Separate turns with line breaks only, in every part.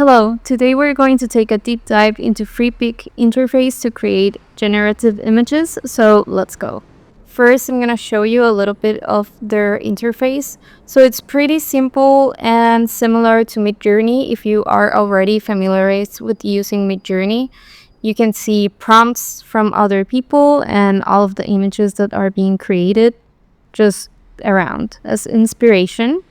Hello, today we're going to take a deep dive into Freepik interface to create generative images, so let's go. First, I'm going to show you a little bit of their interface. So it's pretty simple and similar to Midjourney. If you are already familiarized with using Midjourney, you can see prompts from other people and all of the images that are being created just around as inspiration.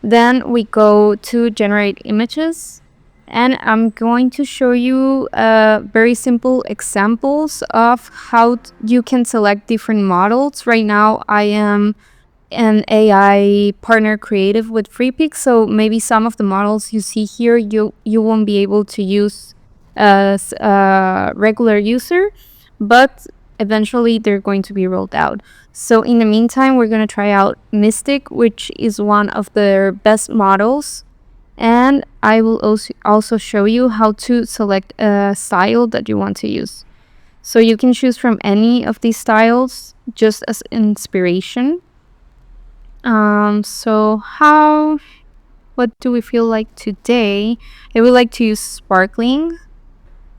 Then we go to generate images, and I'm going to show you very simple examples of how you can select different models. Right now I am an AI partner creative with Freepik, so maybe some of the models you see here you won't be able to use as a regular user, but eventually they're going to be rolled out. So in the meantime, we're going to try out Mystic, which is one of their best models, and I will also show you how to select a style that you want to use. So you can choose from any of these styles just as inspiration. What do we feel like today? I would like to use sparkling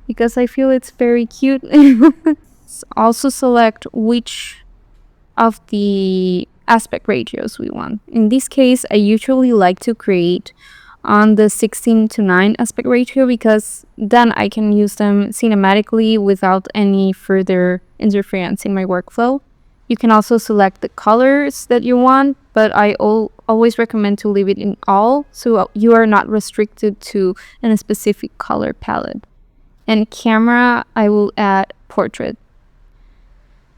because I feel it's very cute. Also select which of the aspect ratios we want. In this case, I usually like to create on the 16:9 aspect ratio because then I can use them cinematically without any further interference in my workflow. You can also select the colors that you want, but I always recommend to leave it in all so you are not restricted to a specific color palette. And camera, I will add portrait.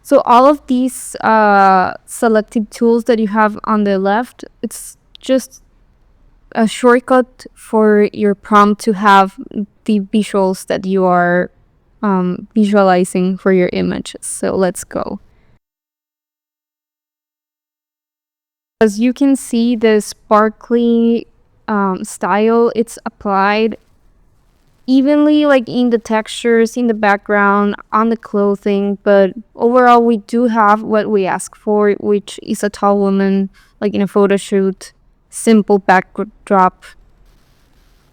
So all of these selected tools that you have on the left, it's just a shortcut for your prompt to have the visuals that you are visualizing for your images. So let's go. As you can see, the sparkly style, it's applied evenly, like in the textures, in the background, on the clothing, but overall we do have what we ask for, which is a tall woman like in a photo shoot, simple backdrop.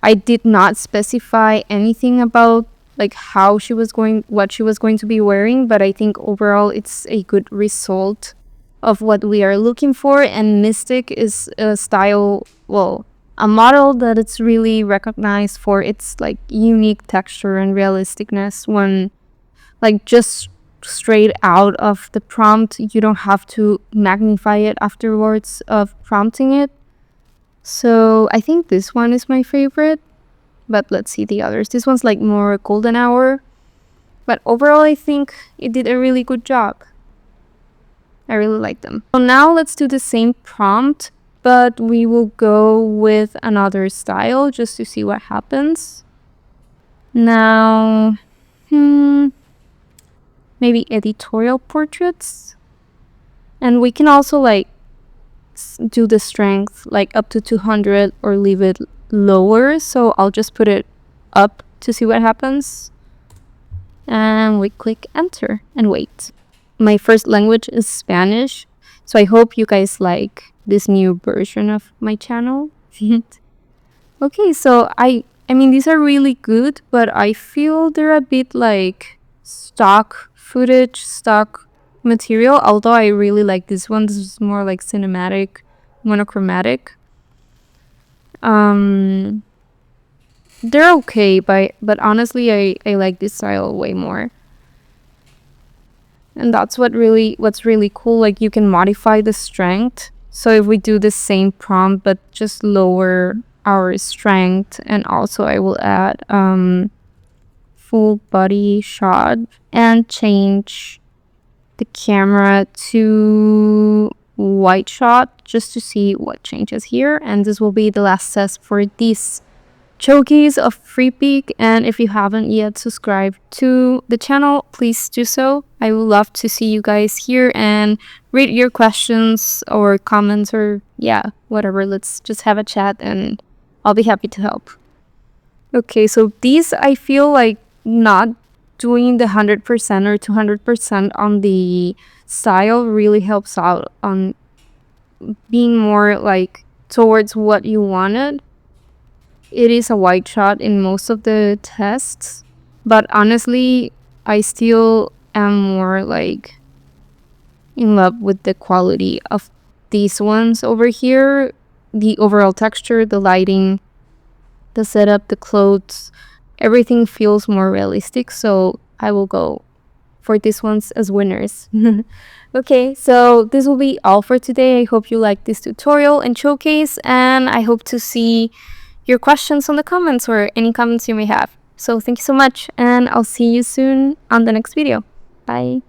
I did not specify anything about like what she was going to be wearing, but I think overall it's a good result of what we are looking for. And Mystic is a style, well, a model that it's really recognized for its like unique texture and realisticness. When like just straight out of the prompt, you don't have to magnify it afterwards of prompting it. So I think this one is my favorite, but let's see the others. This one's like more golden hour, but overall I think it did a really good job. I really like them. So now let's do the same prompt, but we will go with another style just to see what happens. Now, maybe editorial portraits. And we can also like do the strength like up to 200 or leave it lower. So I'll just put it up to see what happens. And we click enter and wait. My first language is Spanish, so I hope you guys like this new version of my channel. Okay, so I mean these are really good, but I feel they're a bit like stock footage, stock material, although I really like this one. This is more like cinematic, monochromatic. They're okay, but honestly I like this style way more. And that's what's really cool. Like you can modify the strength. So if we do the same prompt but just lower our strength, and also I will add full body shot and change the camera to wide shot just to see what changes here. And this will be the last test for this showcase of Freepik. And if you haven't yet subscribed to the channel, please do so. I would love to see you guys here and read your questions or comments, or whatever. Let's just have a chat and I'll be happy to help. Okay, so these I feel like not doing the 100% or 200% on the style really helps out on being more like towards what you wanted. it is a white shot in most of the tests, but honestly, I still am more like in love with the quality of these ones over here. The overall texture, the lighting, the setup, the clothes, everything feels more realistic. So I will go for these ones as winners. Okay, so this will be all for today. I hope you liked this tutorial and showcase, and I hope to see your questions on the comments or any comments you may have. So thank you so much, and I'll see you soon on the next video. Bye.